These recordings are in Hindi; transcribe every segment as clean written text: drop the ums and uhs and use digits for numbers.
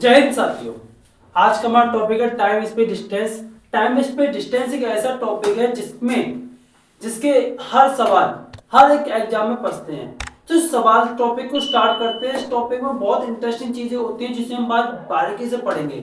जय हिंद साथियों। आज का हमारा टॉपिक है time space distance. Time space distance एक ऐसा टॉपिक है जिसके हर सवाल हर एक एग्जाम में फंसते हैं। तो इस सवाल टॉपिक को स्टार्ट करते हैं। इस टॉपिक में बहुत इंटरेस्टिंग चीजें होती हैं जिसे हम बात बारीकी से पढ़ेंगे।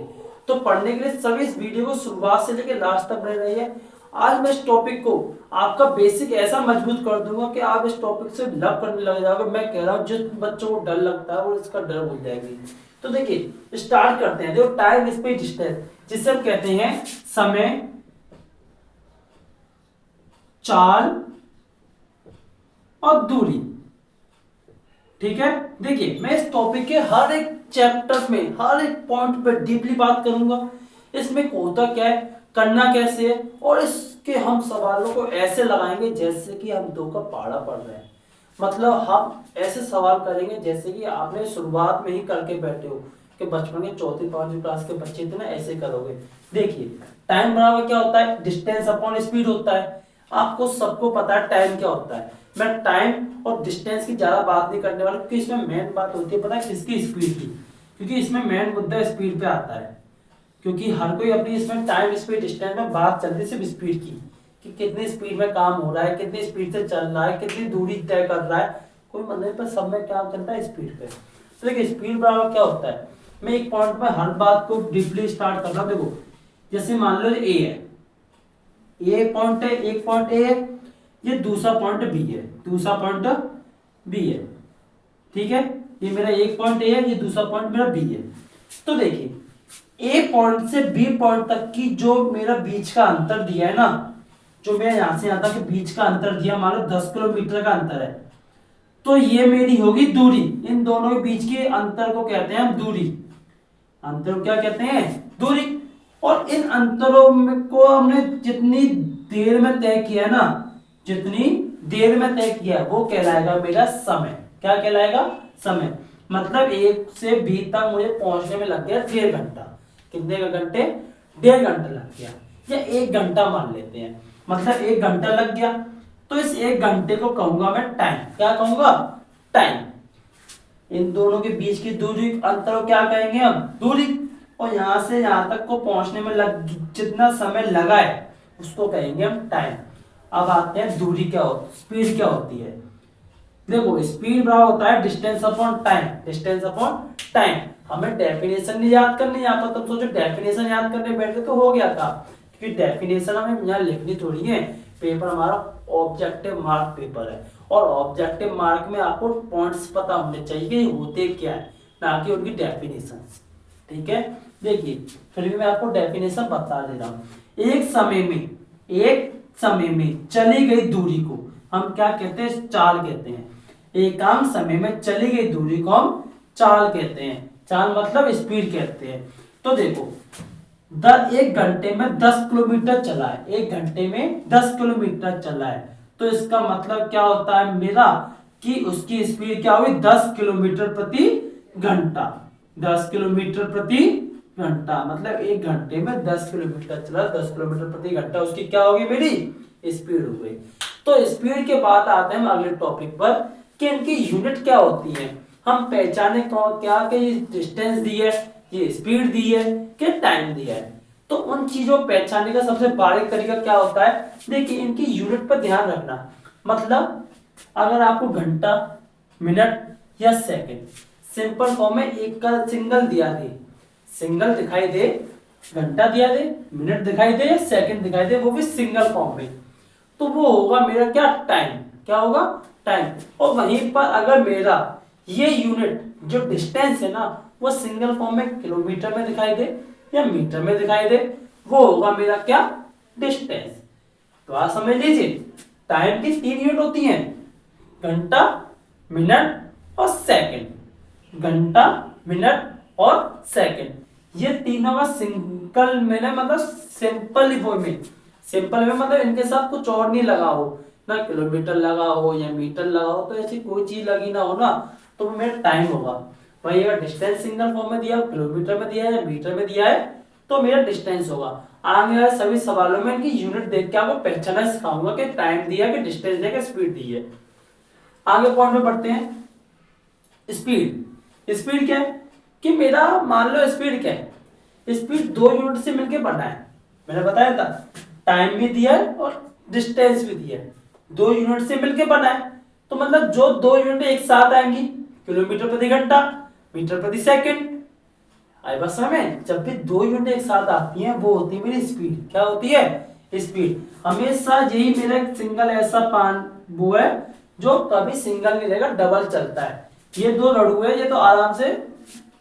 तो पढ़ने के लिए सभी इस वीडियो को शुरुआत से लेकर लास्ट तक बने रहिए। आज मैं इस टॉपिक को आपका बेसिक ऐसा मजबूत कर दूंगा कि आप इस टॉपिक से लव करने लग जाओगे। मैं कह रहा हूँ जिस बच्चों को डर लगता है वो इसका डर भूल जाएगी। तो देखिए स्टार्ट करते हैं। देखो टाइम स्पेस डिस्टेंस जिसे हम कहते हैं समय, चाल और दूरी। ठीक है, देखिए मैं इस टॉपिक के हर एक चैप्टर में हर एक पॉइंट पे डीपली बात करूंगा। इसमें होता क्या है, करना कैसे है, और इसके हम सवालों को ऐसे लगाएंगे जैसे कि हम दो का पहाड़ा पढ़ रहे हैं। मतलब हम ऐसे सवाल करेंगे जैसे कि आपने शुरुआत में ही करके बैठे हो कि बचपन के चौथी पांचवी क्लास के बच्चे थे ना, ऐसे करोगे। देखिए टाइम बराबर क्या होता है, डिस्टेंस अपॉन स्पीड होता है। आपको सबको पता है टाइम क्या होता है। मैं टाइम और डिस्टेंस की ज्यादा बात नहीं करने वाला क्योंकि इसमें मेन बात होती है पता है किसकी, स्पीड की। क्योंकि इसमें मेन मुद्दा स्पीड पे आता है। क्योंकि हर कोई अपनी इसमें टाइम स्पीड डिस्टेंस में बात चलती है सिर्फ स्पीड की कि कितनी स्पीड में काम हो रहा है, कितनी स्पीड से चल रहा है, कितनी दूरी तय कर रहा है, कोई मतलब नहीं, पर सब में क्या चलता है स्पीड पे। तो देखिए स्पीड बराबर क्या होता है। मैं एक पॉइंट में हर बात को डीपली स्टार्ट कर रहा हूं। देखो जैसे मान लो ए है, ये पॉइंट है, एक पॉइंट ए है, ये दूसरा पॉइंट बी है, दूसरा पॉइंट बी है। ठीक है, ये मेरा एक पॉइंट ए है, ये दूसरा पॉइंट मेरा बी है। तो देखिए ए पॉइंट से बी पॉइंट तक की जो मेरा बीच का अंतर दिया है ना, जो मैं यहां से यहां तक बीच का अंतर दिया, मान लो 10 किलोमीटर का अंतर है, तो ये मेरी होगी दूरी। इन दोनों के बीच के अंतर को कहते हैं हम दूरी। अंतर को क्या कहते हैं, दूरी। और इन अंतरों में को हमने जितनी देर में तय किया ना, जितनी देर में तय किया वो कहलाएगा मेरा समय। क्या कहलाएगा, समय। मतलब एक से बी तक मुझे पहुंचने में लग गया 1.5 घंटा। कितने का घंटे, 1.5 घंटा लग गया, या 1 घंटा मान लेते हैं। मतलब 1 घंटा लग गया, तो इस 1 घंटे को कहूंगा मैं टाइम। क्या कहूंगा, टाइम। इन दोनों के बीच की दूरी अंतर को क्या कहेंगे हम, दूरी। और यहां से यहां तक को पहुंचने में जितना समय लगा है उसको कहेंगे हम टाइम। अब आते हैं दूरी क्या होती, स्पीड क्या होती है। देखो स्पीड बराबर होता है distance upon time. Distance upon time. हमें डेफिनेशन नहीं याद करनी, यहाँ पर तुम सोचो डेफिनेशन याद करने बैठ गए तो हो गया था, क्योंकि डेफिनेशन हमें यहाँ लिखनी थोड़ी है। पेपर हमारा ऑब्जेक्टिव मार्क पेपर है, और ऑब्जेक्टिव मार्क में आपको पॉइंट्स पता होने चाहिए कि होते क्या है, ना कि उनकी डेफिनेशन। ठीक है, देखिए फिर भी मैं आपको डेफिनेशन बता दे रहा हूँ। एक समय में चली गई दूरी को हम क्या कहते हैं, चाल कहते हैं। एकांक समय में चली गई दूरी को हम चाल कहते हैं। चाल मतलब स्पीड कहते हैं। तो देखो 1 घंटे में 10 किलोमीटर चला है, 1 घंटे में 10 किलोमीटर चला है, तो इसका मतलब क्या होता है मेरा कि उसकी स्पीड क्या हुई, 10 किलोमीटर प्रति घंटा। 10 किलोमीटर प्रति घंटा मतलब 1 घंटे में 10 किलोमीटर चला, 10 किलोमीटर प्रति घंटा उसकी क्या होगी, मेरी स्पीड हो गई। तो स्पीड के बाद आते हैं हम अगले टॉपिक पर कि इनकी यूनिट क्या होती है। हम पहचाने क्या कि ये डिस्टेंस दी है, ये स्पीड दी है, कि टाइम दिया है। तो उन चीजों को पहचानने का सबसे बारीक तरीका क्या होता है, देखिए इनकी यूनिट पर ध्यान रखना। मतलब अगर आपको घंटा, मिनट या सेकंड सिंपल फॉर्म में एक का सिंगल दिया दे, सिंगल दिखाई दे, घंटा दिया दे, मिनट दिखाई दे या सेकंड दिखाई दे, वो भी सिंगल फॉर्म में, तो वो होगा मेरा क्या, टाइम। क्या होगा, टाइम। और वहीं पर अगर मेरा ये यूनिट जो डिस्टेंस है ना वो सिंगल फॉर्म में किलोमीटर में दिखाई दे या मीटर में दिखाई दे, वो होगा मेरा क्या, डिस्टेंस। तो आप समझ लीजिए टाइम की 3 यूनिट होती हैं, घंटा, मिनट और सेकंड। घंटा, मिनट और सेकंड, ये तीनों का सिंगल मैंने मतलब सिंपल फॉर्म में, सिंपल में मतलब इनके साथ कुछ और नहीं लगा हो, ना किलोमीटर लगा हो या मीटर लगा हो, तो ऐसी कोई चीज लगी ना हो ना, तो मेरा टाइम होगा। भाई अगर डिस्टेंस सिंगल फॉर्म में दिया, किलोमीटर में दिया है या मीटर में दिया है, तो मेरा डिस्टेंस होगा। आगे वाले सभी सवालों में इनकी यूनिट देख के आपको पहचानना सिखाऊंगा कि टाइम दिया, कि डिस्टेंस दिया, कि स्पीड दी है। आगे पॉइंट में पढ़ते हैं, स्पीड। स्पीड क्या है कि मेरा मान लो स्पीड क्या है, स्पीड 2 यूनिट से मिलके बना है, मैंने बताया था, टाइम भी दिया है और डिस्टेंस भी दिया है, 2 यूनिट से मिलके बना है। तो मतलब जो 2 यूनिट एक साथ आएंगी, किलोमीटर प्रति घंटा, मीटर प्रति सेकंड। आई बस में जब भी 2 यूनिट एक साथ आती हैं वो होती है मेरी स्पीड। क्या होती है? स्पीड। हमेशा यही मेरा सिंगल ऐसा पान वो है जो कभी सिंगल नहीं रहेगा, डबल चलता है। ये 2 लड़ू है, ये तो आराम से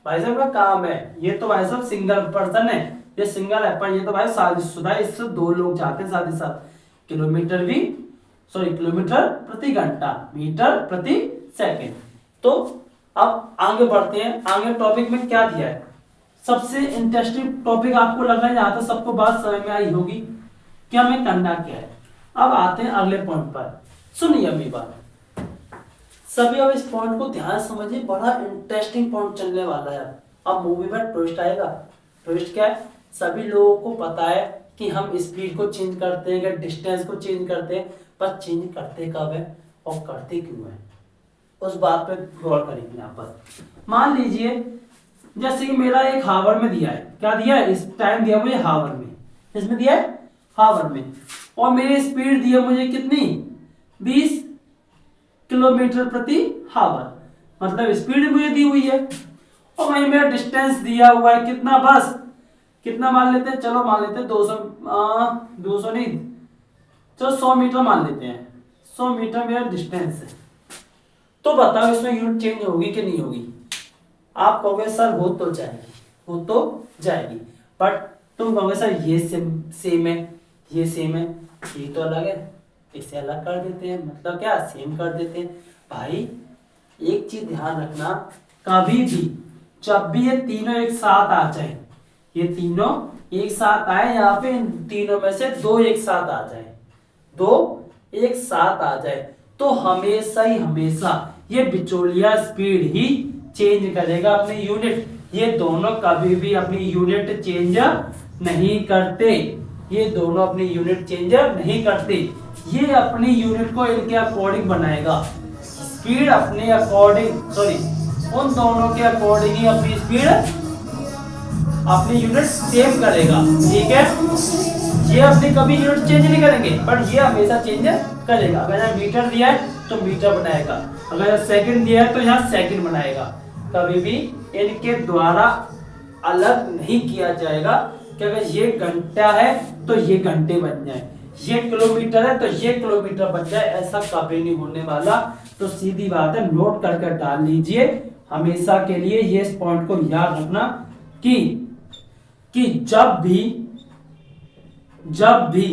भाई साहब का काम है, ये तो भाई साहब सिंगल पर्सन है, ये सिंगल है, पर ये तो भाई शादीशुदा है, इससे 2 लोग जाते हैं साथ ही साथ। किलोमीटर प्रति घंटा, मीटर प्रति सेकंड। तो अब आगे बढ़ते हैं, आगे टॉपिक में क्या दिया है, सबसे इंटरेस्टिंग टॉपिक आपको लग रहा है, यहाँ तक सबको बात समझ में आई होगी कि हमें करना क्या है। अब आते हैं अगले पॉइंट पर, सुनिए अभी बात सभी, अब इस पॉइंट को ध्यान समझिए, बड़ा इंटरेस्टिंग पॉइंट चलने वाला है। अब मूवी में ट्विस्ट आएगा। ट्विस्ट क्या है? सभी लोगों को पता है कि हम स्पीड को चेंज करते हैं, या डिस्टेंस को चेंज करते हैं, पर चेंज करते कब है और करते क्यों है, उस बात पे गौर करेंगे यहाँ पर। मान लीजिए जैसे कि मेरा एक हावर में दिया है, क्या दिया है, इस टाइम दिया मुझे हावर में, इसमें दिया है हावर में, और मेरी स्पीड दी है मुझे कितनी, 20 किलोमीटर प्रति हावर, मतलब स्पीड मुझे दी हुई है, और वही मेरा डिस्टेंस दिया हुआ है कितना, बस कितना मान लेते हैं, चलो मान लेते हैं 200 नहीं, चलो 100 मीटर मान लेते हैं, 100 मीटर मेरा डिस्टेंस है। तो बताओ इसमें यूनिट चेंज होगी कि नहीं होगी? आप कहोगे सर हो तो जाएगी, बट तुम कहोगे सर ये सेम है, ये सेम है, ये तो अलग है, इसे अलग कर देते हैं, मतलब क्या सेम कर देते हैं। भाई एक चीज ध्यान रखना, कभी भी जब भी ये तीनों एक साथ आ जाए, ये तीनों एक साथ आए, यहाँ पे इन तीनों में से 2 एक साथ आ जाए, 2 एक साथ आ जाए, तो हमेशा ये बिचौलिया स्पीड ही चेंज करेगा अपनी यूनिट। ये दोनों कभी भी अपनी यूनिट चेंज नहीं करते, ये दोनों अपनी यूनिट चेंज नहीं करते, ये अपनी यूनिट को इनके अकॉर्डिंग बनाएगा, स्पीड अपने अकॉर्डिंग, उन दोनों के अकॉर्डिंग ही अपनी स्पीड, अपनी यूनिट सेम करेगा, ठीक है। ये अपनी कभी यूनिट चेंज नहीं करेंगे, बट ये हमेशा चेंज करेगा। अगर यहाँ मीटर दिया है तो मीटर बनाएगा, अगर सेकंड दिया है तो यहाँ सेकंड बनाएगा, कभी भी इनके द्वारा अलग नहीं किया जाएगा कि अगर ये घंटा है तो ये घंटे बन जाए, ये किलोमीटर है तो ये किलोमीटर बन जाए, ऐसा कभी नहीं होने वाला। तो सीधी बात है, नोट करके डाल लीजिए हमेशा के लिए, ये इस पॉइंट को याद रखना कि जब भी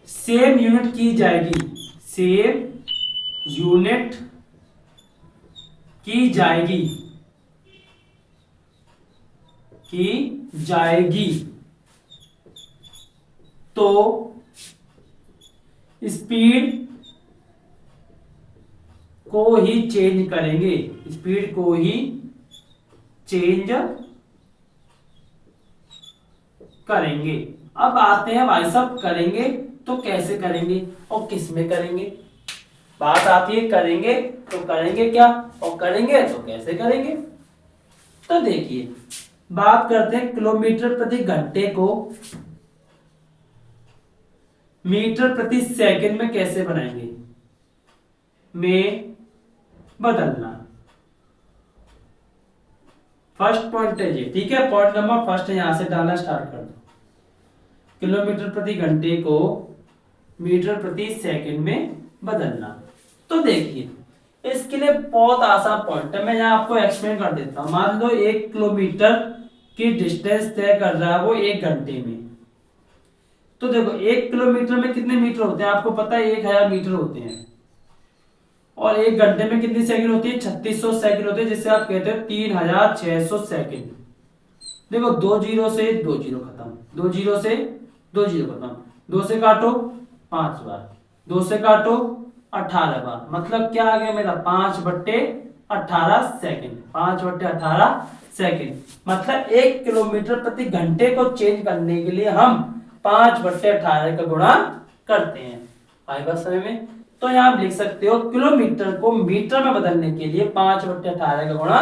सेम यूनिट की जाएगी, सेम यूनिट की जाएगी तो स्पीड को ही चेंज करेंगे, स्पीड को ही चेंज करेंगे। अब आते हैं भाई साहब, करेंगे तो कैसे करेंगे और किस में करेंगे? बात आती है करेंगे तो करेंगे क्या और करेंगे तो कैसे करेंगे। तो देखिए बात करते हैं, किलोमीटर प्रति घंटे को मीटर प्रति सेकंड में कैसे बनाएंगे, में बदलना। फर्स्ट पॉइंट है ये, ठीक है, पॉइंट नंबर फर्स्ट है, यहां से डालना स्टार्ट कर दो। किलोमीटर प्रति घंटे को मीटर प्रति सेकंड में बदलना। तो देखिए इसके लिए बहुत आसान पॉइंट है, मैं यहाँ आपको एक्सप्लेन कर देता हूँ। मान लो 1 किलोमीटर की डिस्टेंस तय कर रहा है वो 1 घंटे में, तो देखो 1 किलोमीटर में कितने मीटर होते हैं आपको पता है, 1000 मीटर होते हैं, और 1 घंटे में कितनी सेकंड होती है, 3600 सेकंड होते हैं, जिससे आप कहते हो 3600 सेकंड। देखो 2 जीरो से 2 जीरो खत्म, 2 जीरो से 2 जीरो खत्म, 2 से काटो 5 बार, 2 से काटो 18 बार, मतलब क्या आ गया मेरा 5/18 सेकंड, 5/18 सेकंड। मतलब 1 किलोमीटर प्रति घंटे को चेंज करने के लिए हम 5/18 का गुणा करते हैं। आई बात समझ में? तो यहाँ आप लिख सकते हो किलोमीटर को मीटर में बदलने के लिए 5/18 का गुणा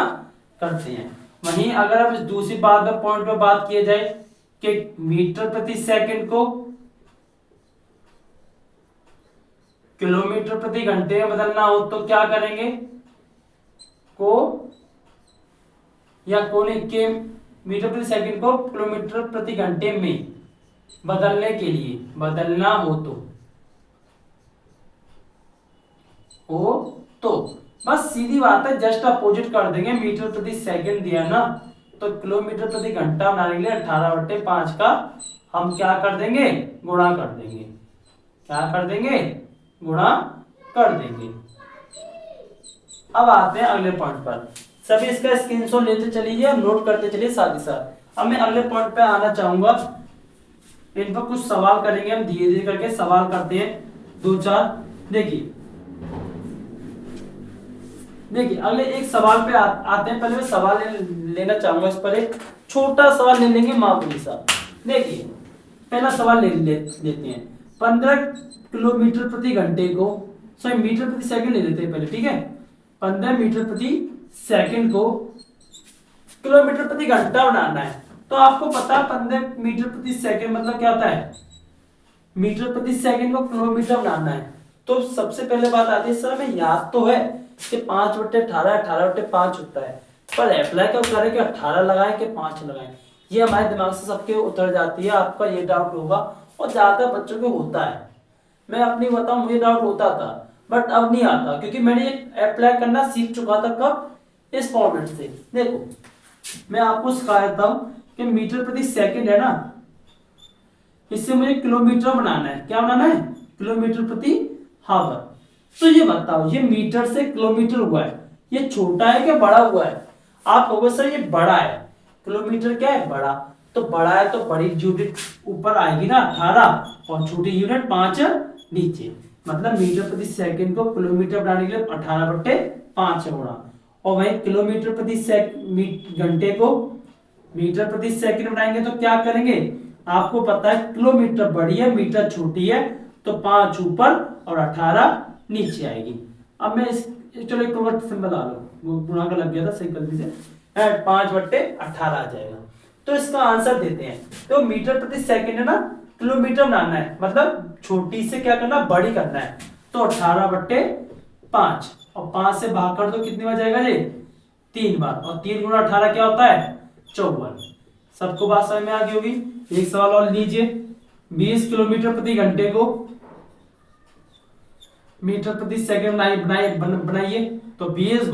करते हैं। वहीं अगर हम इस दूसरी बात में पॉइंट पे बात किया जाए कि मीटर प्रति सेकंड को किलोमीटर प्रति घंटे में बदलना हो तो क्या करेंगे, को या कोने के मीटर प्रति सेकंड को किलोमीटर प्रति घंटे में बदलने के लिए बदलना हो तो बस सीधी बात है, जस्ट अपोजिट कर देंगे। मीटर प्रति सेकंड दिया ना, तो किलोमीटर प्रति घंटा बनाने के लिए 18/5 का हम क्या कर देंगे, गुणा कर देंगे। क्या कर देंगे, गुणा कर देंगे। अब आते हैं अगले पॉइंट पर। सभी इसका स्क्रीनशॉट लेते चलिए और नोट करते चलिए साथ ही साथ। अब मैं अगले पॉइंट पे आना चाहूंगा, इन पर कुछ सवाल करेंगे हम, धीरे धीरे करके सवाल करते हैं 2-4। देखिए अगले एक सवाल पे आते हैं। पहले मैं सवाल लेना चाहूंगा, इस पर एक छोटा सवाल ले लेंगे मामूली सा। देखिए पहला सवाल लेते हैं। 15 किलोमीटर प्रति घंटे को, सॉरी मीटर प्रति सेकंड ले लेते हैं पहले, ठीक है। 15 मीटर प्रति सेकंड को किलोमीटर प्रति घंटा बनाना है। तो आपको पता है 15 मीटर प्रति सेकंड मतलब क्या होता है, मीटर प्रति सेकंड को किलोमीटर बनाना है। तो सबसे पहले बात आती है, सर हमें याद तो है कि 5/18 18/5 होता है, पर अप्लाई कब करें कि 18 लगाएं कि 5 लगाएं, ये हमारे दिमाग से सबके उतर जाती है। आपका ये डाउट होगा और ज्यादातर बच्चों को होता है। मैं अपनी बताऊं, मुझे डाउट होता था बट अब नहीं आता, क्योंकि मैंने ये अप्लाई करना सीख चुका था। कब, इस फॉर्मेट से। देखो मैं आपको सिखाया था कि मीटर प्रति सेकंड है ना, इससे मुझे किलोमीटर बनाना है। क्या बनाना है, किलोमीटर प्रति हावर। तो ये बताओ, ये मीटर से किलोमीटर हुआ है, ये छोटा है क्या बड़ा हुआ है? आप कहोगे सर ये बड़ा है, किलोमीटर क्या है, बड़ा। तो बड़ा है तो बड़ी यूनिट ऊपर आएगी ना 18, और छोटी यूनिट 5 नीचे। मतलब मीटर प्रति सेकंड को किलोमीटर बनाने के लिए 18/5 होना। और वही किलोमीटर प्रति घंटे को मीटर प्रति सेकंड बनाएंगे तो क्या करेंगे, आपको पता है किलोमीटर बड़ी है, मीटर छोटी है, तो 5 ऊपर और 18 नीचे आएगी। अब मैं इस चलो एक और सिंबल डाल लो, वो गुणा का लग गया था सही गलती से, 5/18 आ जाएगा। तो इसका आंसर देते हैं। तो मीटर प्रति सेकंड है ना, किलोमीटर बनाना है, मतलब छोटी से क्या करना, बड़ी करना है। तो 18/5 और 5 से भाग कर दो, कितनी बार जाएगा ये, 3 बार। और 3 × 18 क्या होता है, 54। सबको बात समझ में आ गई होगी। एक सवाल और लीजिए। 20 किलोमीटर प्रति घंटे को मीटर प्रति सेकंड बनाइए। तो 20 ×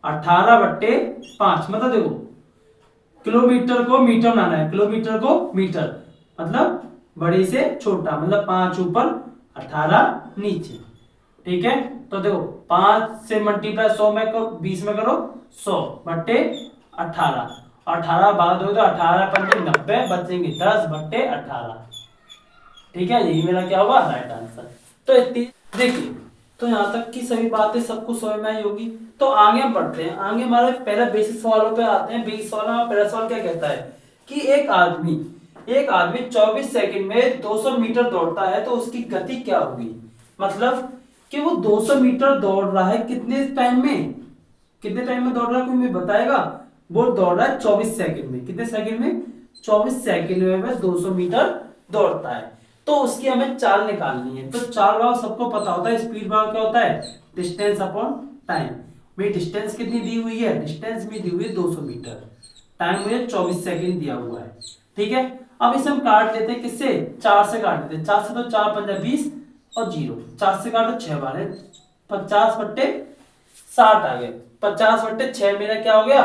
18/5 मतलब देखो किलोमीटर को मीटर बनाना है, किलोमीटर को मीटर मतलब बड़ी से छोटा, मतलब 5 ऊपर 18 नीचे, ठीक है। तो देखो 5 से मल्टीप्लाई 100 में करो, 20 में करो 100/18, 18 भाग दो तो 18×5 = 90, बचेंगे 10/18, ठीक है। यही मेरा क्या होगा, राइट आंसर। तो इतनी देखिए, तो यहाँ तक की सभी बातें सबको समझ में आई होगी। तो आगे हम बढ़ते हैं। आगे हमारे पहले बेसिक सवालों पे आते हैं। बेसिक सवाल में पहला सवाल क्या कहता है कि एक आदमी 24 सेकंड में 200 मीटर दौड़ता है, तो उसकी गति क्या होगी। मतलब कि वो 200 मीटर दौड़ रहा है, कितने टाइम में दौड़ रहा है, कोई मुझे बताएगा। वो दौड़ रहा है 24 सेकंड में। कितने सेकंड में, 24 सेकंड में 200 मीटर दौड़ता है। तो उसकी हमें चाल निकालनी है। तो चाल भाव सबको पता होता है, स्पीड भाव क्या होता है, डिस्टेंस अपॉन टाइम। मेरी डिस्टेंस कितनी दी हुई है, डिस्टेंस में दी हुई है 200 मीटर, टाइम मुझे 24 सेकंड दिया हुआ है, ठीक है। अब इसे हम काट लेते हैं, किससे, 4 से काट लेते हैं। 4 से तो 4 × 5 = 20 और 0, 4 से काटो 6 बार है, 50/60 आ गए। 50/6 मेरा क्या हो गया,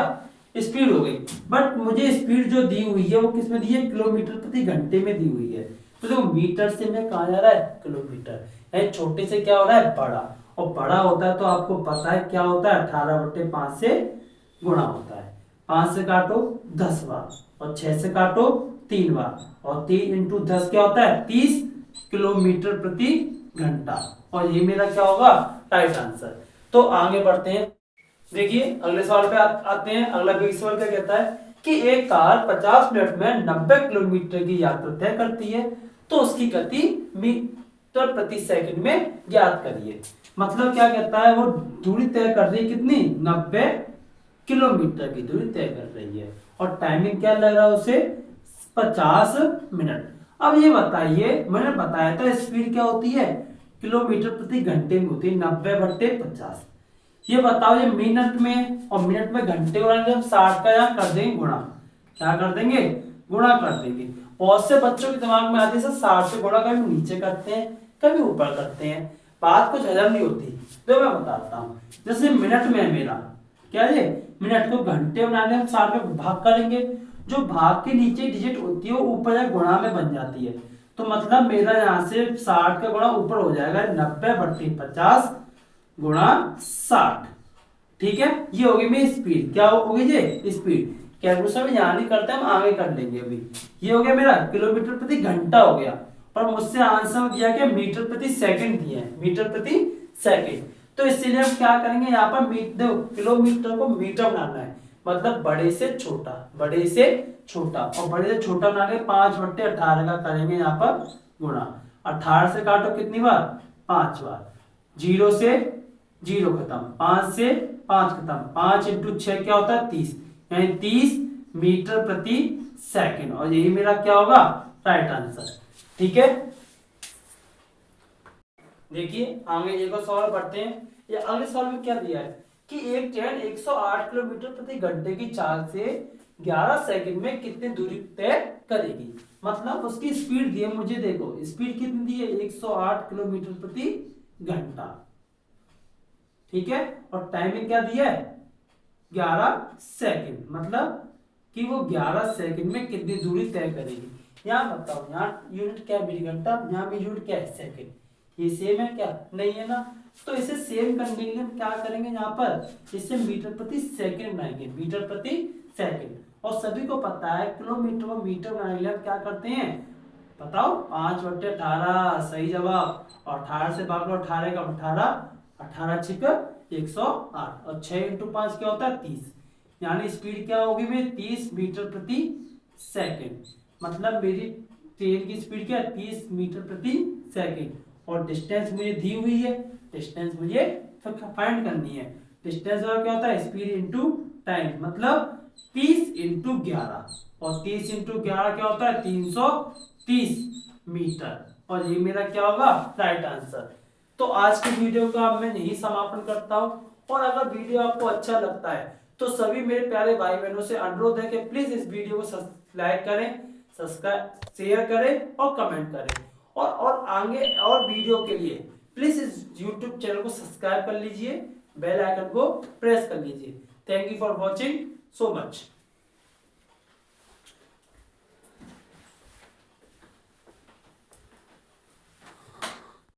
स्पीड हो गई। बट मुझे स्पीड जो दी हुई है वो किसमें दी है, किलोमीटर प्रति घंटे में दी हुई है। तो देखो मीटर से मैं कहा जा रहा है, किलोमीटर है, छोटे से क्या हो रहा है, बड़ा। और बड़ा होता है तो आपको पता है क्या होता है, 18/5 से गुणा होता है। 5 से काटो 10 बार और 6 से काटो 3 बार, और 3 × 10 क्या होता है, 30 किलोमीटर प्रति घंटा। और ये मेरा क्या होगा, राइट आंसर। तो आगे बढ़ते हैं। देखिए अगले सवाल पे आते हैं। अगला बेसिक सवाल क्या कहता है कि एक कार 50 मिनट में 90 किलोमीटर की यात्रा तय करती है, तो उसकी गति मीटर प्रति सेकंड में ज्ञात करिए। मतलब क्या कहता है, वो दूरी तय कर रही है कितनी, 90 किलोमीटर की दूरी तय कर रही है। और टाइमिंग क्या लग रहा है उसे, 50 मिनट। अब ये बताइए, मैंने बताया था स्पीड क्या होती है, किलोमीटर प्रति घंटे में होती है, 90/50। ये बताओ ये मिनट में, और मिनट में घंटे बनाएंगे हम 60 का यहाँ कर देंगे गुणा। क्या कर देंगे, गुणा कर देंगे। बहुत से बच्चों के दिमाग में आती है सर 60 से गुणा कभी नीचे करते हैं कभी ऊपर करते हैं, बात कुछ हजम नहीं होती। तो मैं बताता हूँ, जैसे मिनट में है मेरा, क्या है मिनट को घंटे बनाने हम 60 में भाग करेंगे, जो भाग के नीचे डिजिट होती है वो ऊपर या गुणा में बन जाती है। तो मतलब मेरा यहाँ से 60 का गुणा ऊपर हो जाएगा 90/50 गुणा 60। ठीक है, ये होगी मेरी स्पीड। क्या होगी ये स्पीड, कैलकुलेशन में यहाँ नहीं करते हम आगे कर लेंगे अभी। ये हो गया मेरा किलोमीटर प्रति घंटा हो गया, पर मुझसे आंसर दिया क्या, मीटर प्रति सेकंड दिया है, मीटर प्रति सेकंड। तो इसीलिए हम क्या करेंगे, यहाँ पर देखो किलोमीटर को मीटर बनाना है, मतलब बड़े से छोटा, बड़े से छोटा, और बड़े से छोटा बनाने 5/18 का करेंगे यहाँ पर गुणा। 18 से काटो कितनी बार, 5 बार। 0 से 0 खत्म, 5 से 5 खत्म, 5 × 6 क्या होता है 30, यानी 30 मीटर प्रति सेकंड। और यही मेरा क्या होगा, राइट आंसर। ठीक है, देखिए आगे एक और सवाल पढ़ते हैं। ये अगले सवाल में क्या दिया है कि एक ट्रेन 108 किलोमीटर प्रति घंटे की चाल से 11 सेकंड में कितनी दूरी तय करेगी। मतलब उसकी स्पीड दी है मुझे, देखो स्पीड कितनी दी है, 108 किलोमीटर प्रति घंटा। ठीक है, और टाइमिंग क्या दिया है, 11 सेकंड, मतलब कि वो 11 सेकंड में कितनी दूरी तय करेगी। यहाँ बताओ, यहाँ यूनिट क्या है मिली घंटा, यहाँ भी यूनिट क्या है सेकंड, ये सेम है क्या, नहीं है ना। तो इसे सेम करने के लिए हम क्या करेंगे, यहाँ पर इसे मीटर प्रति सेकंड बनाएंगे, मीटर प्रति सेकंड। और सभी को पता है किलोमीटर को मीटर बनाने के लिए हम क्या करते हैं, बताओ 5/18 सही जवाब। और 18 से भाग लो 18 का 18, 18 छिक 108, और 6 × 5 क्या होता है 30, यानी स्पीड क्या होगी मेरी 30 मीटर प्रति सेकंड। मतलब मेरी ट्रेन की स्पीड क्या है 30 मीटर प्रति सेकंड। और डिस्टेंस मुझे दी हुई है, डिस्टेंस मुझे फाइंड करनी है। डिस्टेंस क्या होता है, स्पीड इंटू टाइम, मतलब 30 × 11, और 30 × 11 क्या होता है 330 मीटर। और ये मेरा क्या होगा, राइट आंसर। तो आज की वीडियो का मैं यही समापन करता हूँ। और अगर वीडियो आपको अच्छा लगता है तो सभी मेरे प्यारे भाई बहनों से अनुरोध है कि प्लीज इस वीडियो को लाइक करें, सब्सक्राइब, शेयर करें और कमेंट करें। और आगे और वीडियो के लिए प्लीज इस YouTube चैनल को सब्सक्राइब कर लीजिए, बेल आइकन को प्रेस कर लीजिए। Thank you for watching so much.